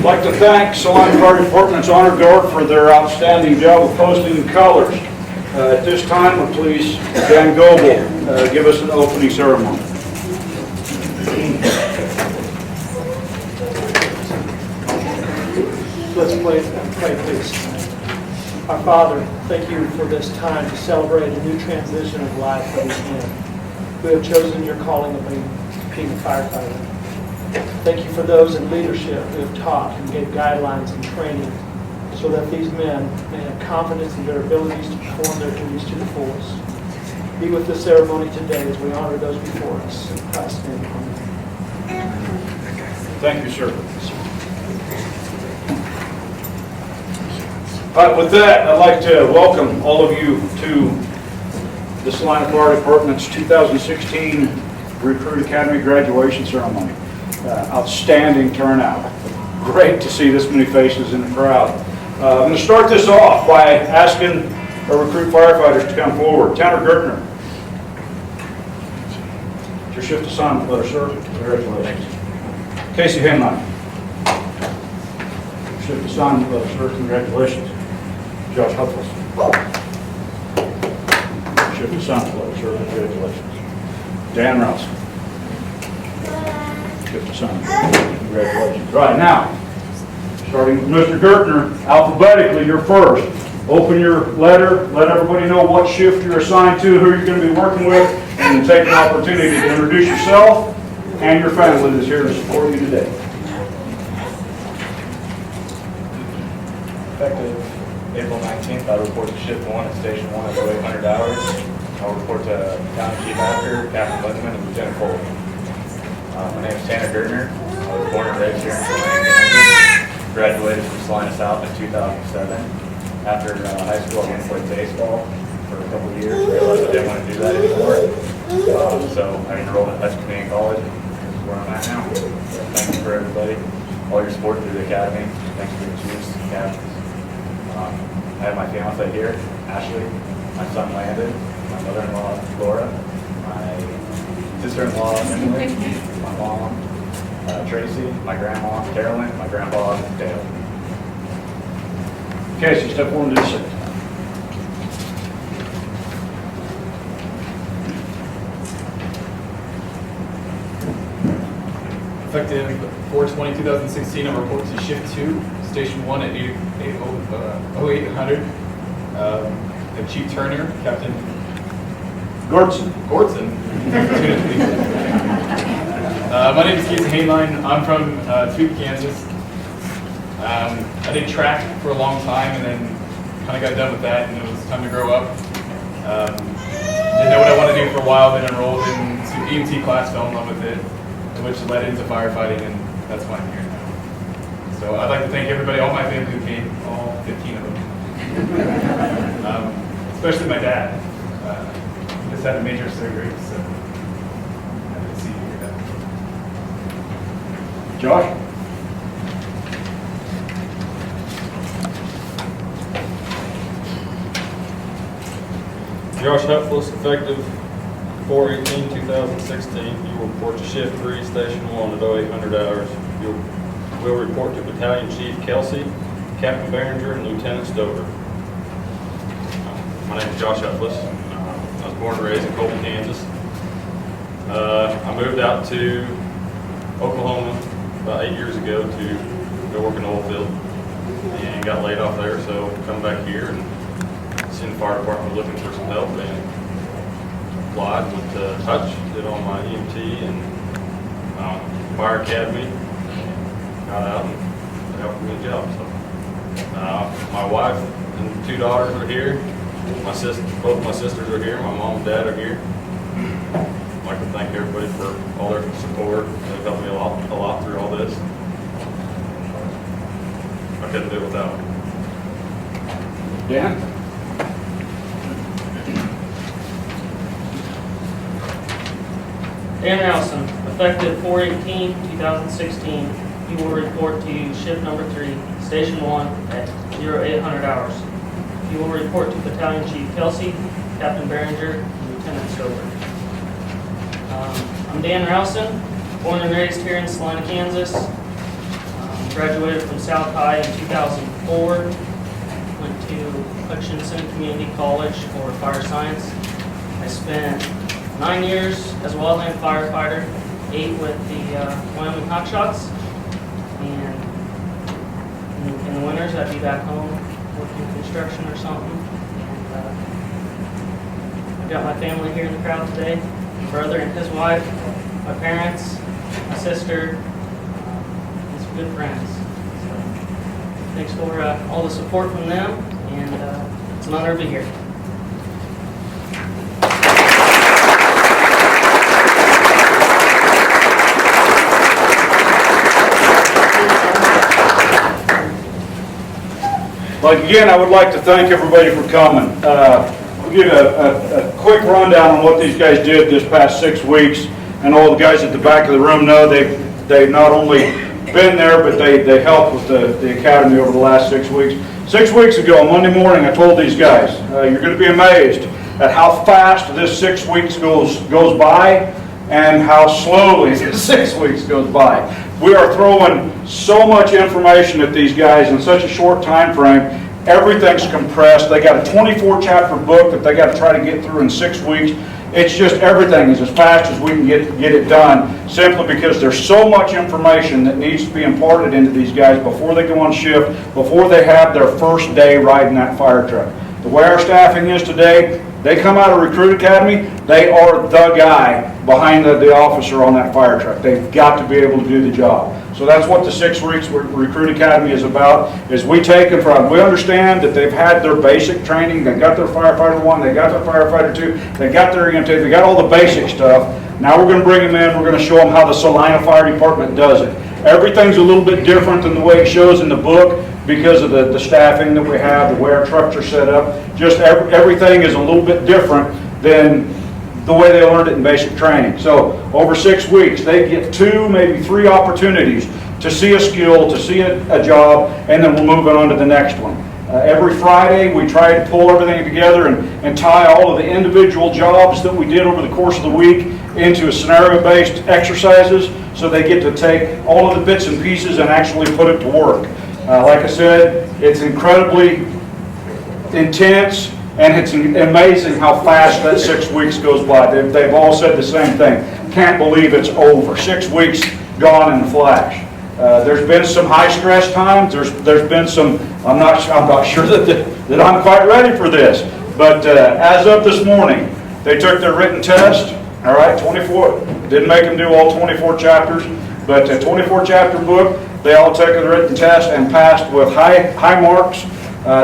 I'd like to thank Salina Fire Department's Honor Guard for their outstanding job of posting the colors. At this time, would please Dan Goebel give us an opening ceremony. Let's pray, please. Our Father, thank you for this time to celebrate a new transition of life for these men who have chosen your calling of being a firefighter. Thank you for those in leadership who have taught and gave guidelines and training so that these men may have confidence in their abilities to perform their duties to the fullest. Be with the ceremony today as we honor those before us. In Christ's name, amen. Thank you, sir. All right, with that, I'd like to welcome all of you to the Salina Fire Department's 2016 Recruit Academy graduation ceremony. Outstanding turnout. Great to see this many faces in the crowd. I'm going to start this off by asking our recruit firefighters to come forward. Tanner Gertner. It's your shift assignment letter, sir. Congratulations. Casey Henline. Shift assignment letter, sir. Congratulations. Josh Huffles. Shift assignment letter, sir. Congratulations. Dan Rouse. Shift assignment. Congratulations. Right now, starting with Mr. Gertner, alphabetically, you're first. Open your letter, let everybody know what shift you're assigned to, who you're going to be working with, and then take an opportunity to introduce yourself and your family that's here to support you today. Effective April 19th, I report to Shift 1 at Station 1 at 0800 hours. I'll report to County Chief Actor, Captain Lindeman, and Lieutenant Fuller. My name is Tanner Gertner. I was born and raised here in Salina, Kansas. Graduated from Salina South in 2007. After high school, I went to play baseball for a couple of years. Realized I didn't want to do that anymore. So I enrolled at Hutch Community College. This is where I'm at now. Thank you for everybody, all your support through the academy. Thanks for the chiefs, captains. I have my fiance here, Ashley, my son Landon, my mother-in-law Laura, my sister-in-law Emily, my mom Tracy, my grandma Carolyn, my grandpa Dale. Casey, step forward to the seat. Effective 4/20/2016, I report to Shift 2, Station 1 at 0800. And Chief Turner, Captain Gordson. My name is Casey Hainline. I'm from Topeka, Kansas. I did track for a long time and then kind of got done with that, and it was time to grow up. Didn't know what I wanted to do for a while, then enrolled into EMT class, fell in love with it, which led into firefighting, and that's why I'm here now. So I'd like to thank everybody, all my family who came, all 15 of them. Especially my dad. He just had a major surgery, so happy to see you here now. Josh? Josh Huffles, effective 4/18/2016. You will report to Shift 3, Station 1 at 0800 hours. You will report to Battalion Chief Kelsey, Captain Behringer, and Lieutenant Stover. My name is Josh Huffles. I was born and raised in Colton, Kansas. I moved out to Oklahoma about 8 years ago to go work in the oil field and got laid off there, so come back here and seen the fire department looking for some help and applied with Hutch, did all my EMT and fire academy, got out and they offered me a job. So my wife and 2 daughters are here. Both my sisters are here. My mom and dad are here. I'd like to thank everybody for all their support. They've helped me a lot through all this. I couldn't do it without them. Dan? Dan Rowson, effective 4/18/2016, you will report to Shift Number 3, Station 1 at 0800 hours. You will report to Battalion Chief Kelsey, Captain Behringer, and Lieutenant Stover. I'm Dan Rowson, born and raised here in Salina, Kansas. Graduated from South High in 2004. Went to Hutchinson Community College for fire science. I spent 9 years as a wildland firefighter, 8 with the Wyoming Hotshots, and in the winters I'd be back home working construction or something. And I've got my family here in the crowd today, my brother and his wife, my parents, my sister, and some good friends. So, thanks for all the support from them, and it's an honor to be here. Again, I would like to thank everybody for coming. We'll give a quick rundown on what these guys did this past 6 weeks, and all the guys at the back of the room know they've not only been there, but they helped with the academy over the last 6 weeks. 6 weeks ago, on Monday morning, I told these guys, you're going to be amazed at how fast this 6 weeks goes by and how slowly this 6 weeks goes by. We are throwing so much information at these guys in such a short time frame. Everything's compressed. They got a 24-chapter book that they got to try to get through in 6 weeks. It's just everything is as fast as we can get it done, simply because there's so much information that needs to be imparted into these guys before they go on shift, before they have their first day riding that fire truck. The way our staffing is today, they come out of Recruit Academy, they are the guy behind the officer on that fire truck. They've got to be able to do the job. So that's what the 6 weeks Recruit Academy is about, is we take them from, we understand that they've had their basic training, they got their firefighter 1, they got their firefighter 2, they got their EMT, they got all the basic stuff. Now we're going to bring them in, we're going to show them how the Salina Fire Department does it. Everything's a little bit different than the way it shows in the book because of the staffing that we have, the way our trucks are set up. Just everything is a little bit different than the way they learned it in basic training. So over 6 weeks, they get 2, maybe 3 opportunities to see a skill, to see a job, and then we'll move on to the next one. Every Friday, we try to pull everything together and tie all of the individual jobs that we did over the course of the week into scenario-based exercises, so they get to take all of the bits and pieces and actually put it to work. Like I said, it's incredibly intense, and it's amazing how fast that 6 weeks goes by. They've all said the same thing. Can't believe it's over. 6 weeks gone in a flash. There's been some high stress times. There's been some. I'm not sure that I'm quite ready for this. But as of this morning, they took their written test. All right, 24. Didn't make them do all 24 chapters, but a 24-chapter book. They all took the written test and passed with high marks.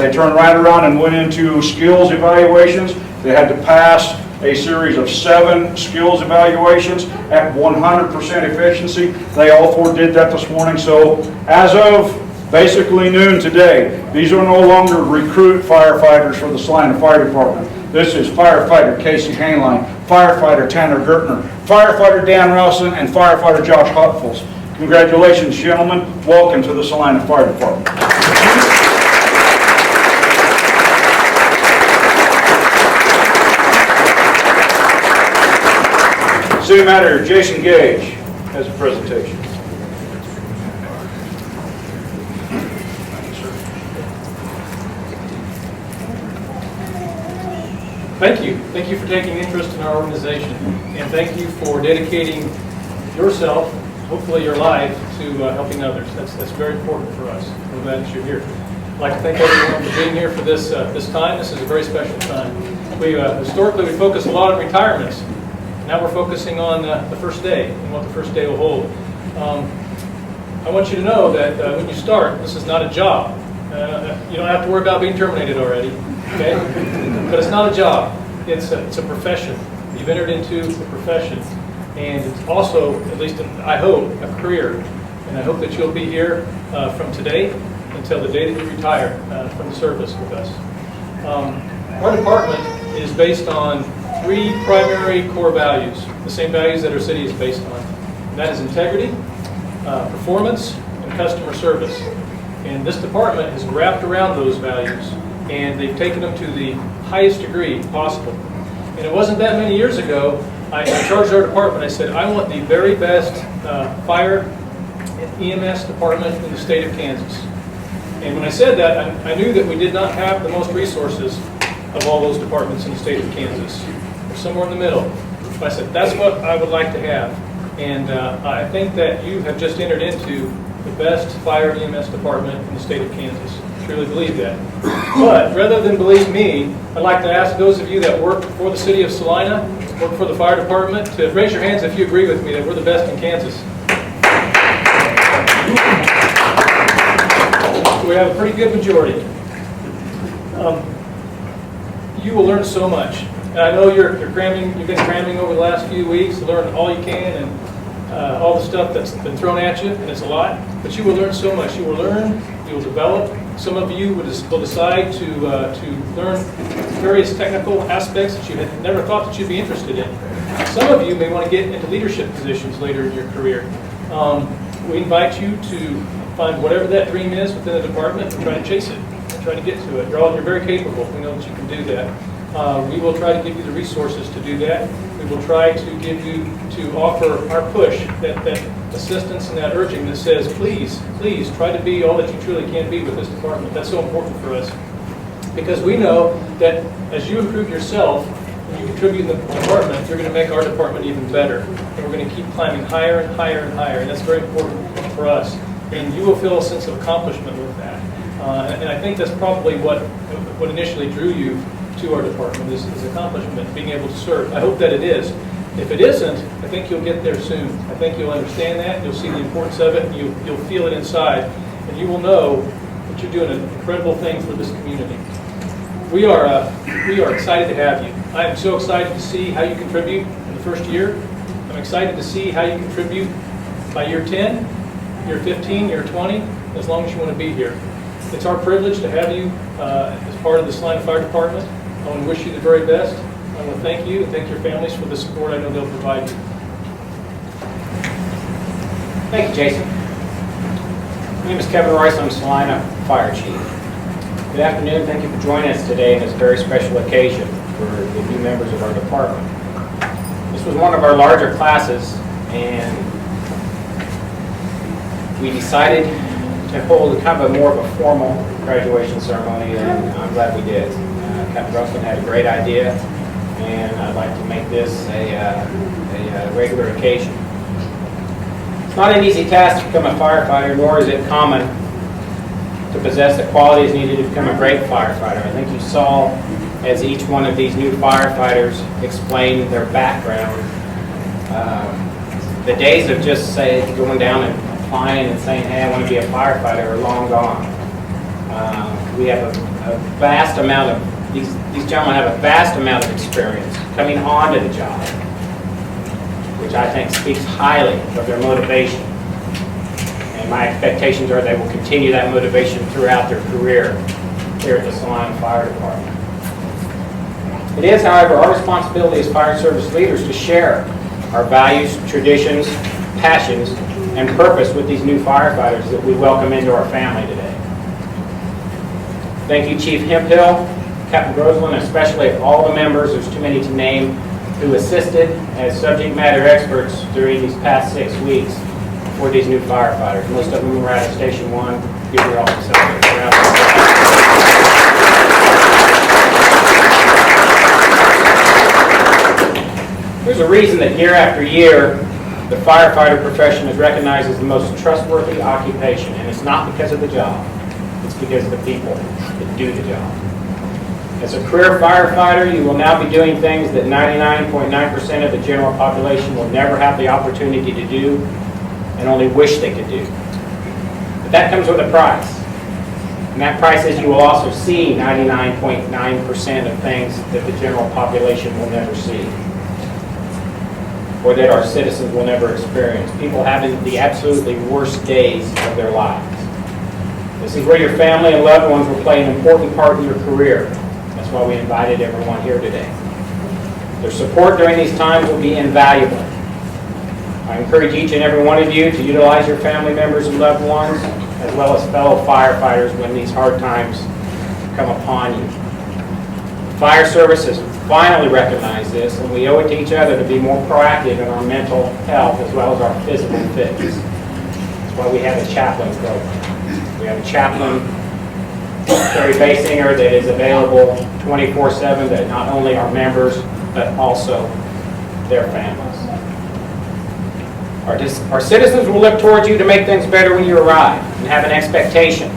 They turned right around and went into skills evaluations. They had to pass a series of 7 skills evaluations at 100% efficiency. They all 4 did that this morning. So as of basically noon today, these are no longer recruit firefighters for the Salina Fire Department. This is firefighter Casey Hainline, firefighter Tanner Gertner, firefighter Dan Rousen, and firefighter Josh Hutfels. Congratulations, gentlemen. Welcome to the Salina Fire Department. City Manager Jason Gage has a presentation. Thank you. Thank you for taking interest in our organization, and thank you for dedicating yourself, hopefully your life, to helping others. That's very important for us. We're glad that you're here. I'd like to thank everyone for being here for this time. This is a very special time. Historically, we focus a lot on retirements. Now we're focusing on the first day and what the first day will hold. I want you to know that when you start, this is not a job. You don't have to worry about being terminated already, okay? But it's not a job. It's a profession. You've entered into the profession, and it's also, at least I hope, a career. And I hope that you'll be here from today until the day that you retire from the service with us. Our department is based on 3 primary core values, the same values that our city is based on. And that is integrity, performance, and customer service. And this department has wrapped around those values, and they've taken them to the highest degree possible. And it wasn't that many years ago, I charged our department, I said, I want the very best fire EMS department in the state of Kansas. And when I said that, I knew that we did not have the most resources of all those departments in the state of Kansas. We're somewhere in the middle. But I said, that's what I would like to have. And I think that you have just entered into the best fire EMS department in the state of Kansas. I truly believe that. But rather than believe me, I'd like to ask those of you that work for the city of Salina, work for the fire department, to raise your hands if you agree with me that we're the best in Kansas. We have a pretty good majority. You will learn so much. And I know you've been cramming over the last few weeks to learn all you can and all the stuff that's been thrown at you, and it's a lot. But you will learn so much. You will learn, you will develop. Some of you will decide to learn various technical aspects that you had never thought that you'd be interested in. Some of you may want to get into leadership positions later in your career. We invite you to find whatever that dream is within the department and try to chase it, and try to get to it. You're very capable. We know that you can do that. We will try to give you the resources to do that. We will try to offer our push, that assistance and that urging that says, please, please try to be all that you truly can be with this department. That's so important for us. Because we know that as you improve yourself and you contribute in the department, you're going to make our department even better. And we're going to keep climbing higher and higher and higher. And that's very important for us. And you will feel a sense of accomplishment with that. And I think that's probably what initially drew you to our department, is accomplishment, being able to serve. I hope that it is. If it isn't, I think you'll get there soon. I think you'll understand that, you'll see the importance of it, and you'll feel it inside, and you will know that you're doing an incredible thing for this community. We are excited to have you. I am so excited to see how you contribute in the first year. I'm excited to see how you contribute by year 10, year 15, year 20, as long as you want to be here. It's our privilege to have you as part of the Salina Fire Department. I want to wish you the very best. I want to thank you and thank your families for the support I know they'll provide you. Thank you, Jason. My name is Kevin Royce. I'm Salina Fire Chief. Good afternoon. Thank you for joining us today in this very special occasion for the new members of our department. This was one of our larger classes, and we decided to hold kind of a more of a formal graduation ceremony, and I'm glad we did. Captain Russell had a great idea, and I'd like to make this a regular occasion. It's not an easy task to become a firefighter, nor is it common to possess the qualities needed to become a great firefighter. I think you saw as each one of these new firefighters explained their background. The days of just going down and applying and saying, hey, I want to be a firefighter are long gone. We have a vast amount of these gentlemen have a vast amount of experience coming onto the job, which I think speaks highly of their motivation. And my expectations are they will continue that motivation throughout their career here at the Salina Fire Department. It is, however, our responsibility as fire service leaders to share our values, traditions, passions, and purpose with these new firefighters that we welcome into our family today. Thank you, Chief Hemphill, Captain Grossland, and especially all the members, there's too many to name, who assisted as subject matter experts during these past 6 weeks for these new firefighters. Most of them were out of Station 1. Give your all a round of applause. There's a reason that year after year, the firefighter profession is recognized as the most trustworthy occupation, and it's not because of the job. It's because of the people that do the job. As a career firefighter, you will now be doing things that 99.9% of the general population will never have the opportunity to do and only wish they could do. But that comes with a price. And that price is you will also see 99.9% of things that the general population will never see, or that our citizens will never experience. People having the absolutely worst days of their lives. This is where your family and loved ones will play an important part in your career. That's why we invited everyone here today. Their support during these times will be invaluable. I encourage each and every one of you to utilize your family members and loved ones, as well as fellow firefighters when these hard times come upon you. The fire service has finally recognized this, and we owe it to each other to be more proactive in our mental health as well as our physical fitness. why we have a chaplain program. We have a chaplain, Terry Basinger, that is available 24/7 to not only our members, but also their families. Our citizens will look towards you to make things better when you arrive and have an expectation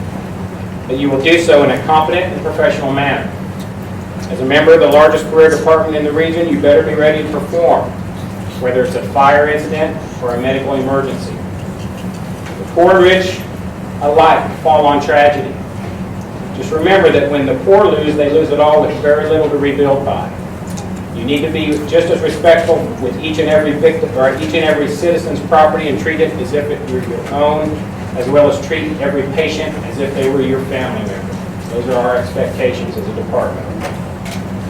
that you will do so in a competent and professional manner. As a member of the largest career department in the region, you better be ready to perform, whether it's a fire incident or a medical emergency. The poor and rich alike fall on tragedy. Just remember that when the poor lose, they lose it all with very little to rebuild by. You need to be just as respectful with each and every victim or each and every citizen's property and treat it as if it were your own, as well as treat every patient as if they were your family member. Those are our expectations as a department.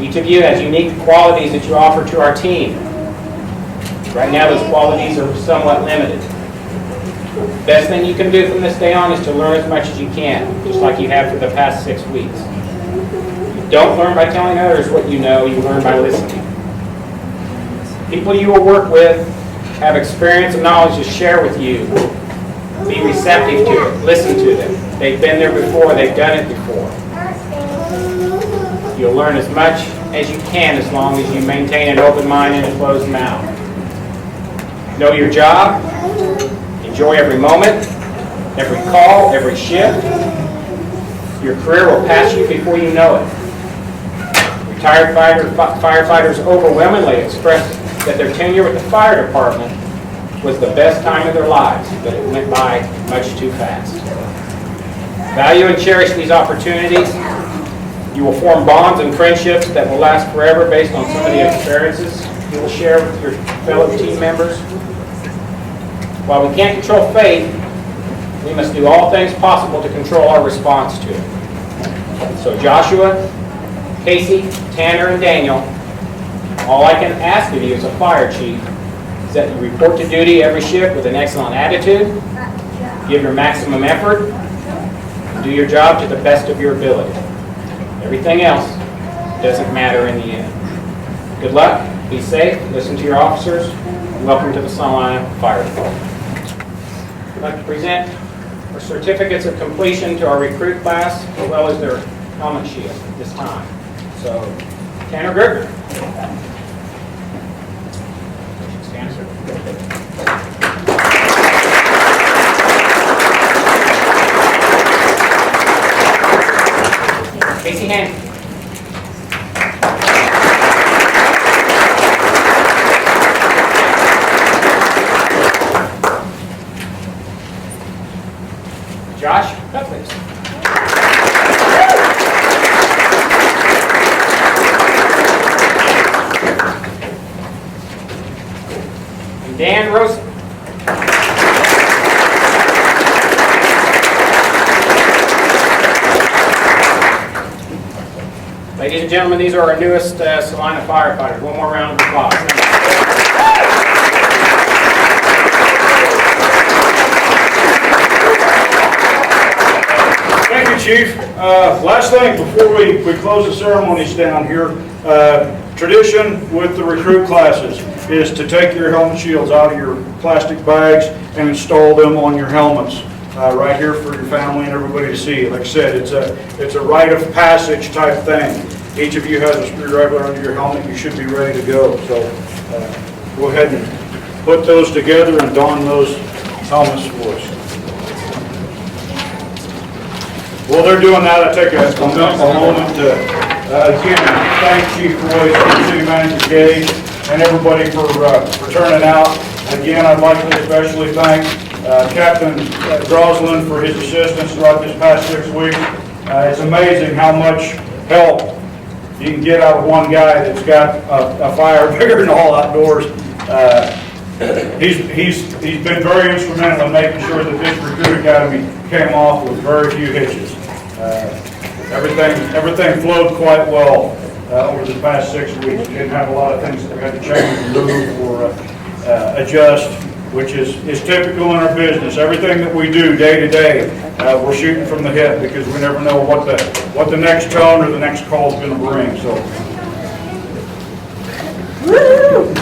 Each of you has unique qualities that you offer to our team. Right now, those qualities are somewhat limited. The best thing you can do from this day on is to learn as much as you can, just like you have for the past 6 weeks. You don't learn by telling others what you know, you learn by listening. People you will work with have experience and knowledge to share with you. Be receptive to it, listen to them. They've been there before, they've done it before. You'll learn as much as you can as long as you maintain an open mind and a closed mouth. Know your job. Enjoy every moment, every call, every shift. Your career will pass you before you know it. Retired firefighters overwhelmingly express that their tenure with the fire department was the best time of their lives, but it went by much too fast. Value and cherish these opportunities. You will form bonds and friendships that will last forever based on some of the experiences you will share with your fellow team members. While we can't control fate, we must do all things possible to control our response to it. So Joshua, Casey, Tanner, and Daniel, all I can ask of you as a fire chief is that you report to duty every shift with an excellent attitude, give your maximum effort, and do your job to the best of your ability. Everything else doesn't matter in the end. Good luck, be safe, listen to your officers, and welcome to the Salina Fire Department. I'd like to present our certificates of completion to our recruit class, as well as their helmet shield at this time. So, Tanner Gertner. Stand, sir. Casey Hank. Josh Cutlass. And Dan Rosen. Ladies and gentlemen, these are our newest Salina firefighters. One more round of applause. Thank you, Chief. Last thing before we close the ceremonies down here, tradition with the recruit classes is to take your helmet shields out of your plastic bags and install them on your helmets right here for your family and everybody to see. Like I said, it's a rite of passage type thing. Each of you has a screwdriver under your helmet. You should be ready to go. So go ahead and put those together and don those helmets for us. While they're doing that, I take a moment to again thank Chief Royce, City Manager Gage, and everybody for turning out. Again, I'd like to especially thank Captain Groslin for his assistance throughout this past 6 weeks. It's amazing how much help you can get out of one guy that's got a fire bigger than all outdoors. He's been very instrumental in making sure that this recruit academy came off with very few hitches. Everything flowed quite well over the past 6 weeks. We didn't have a lot of things that we had to change and move or adjust, which is typical in our business. Everything that we do day to day, we're shooting from the hip because we never know what the next tone or the next call is going to bring. So. Woo!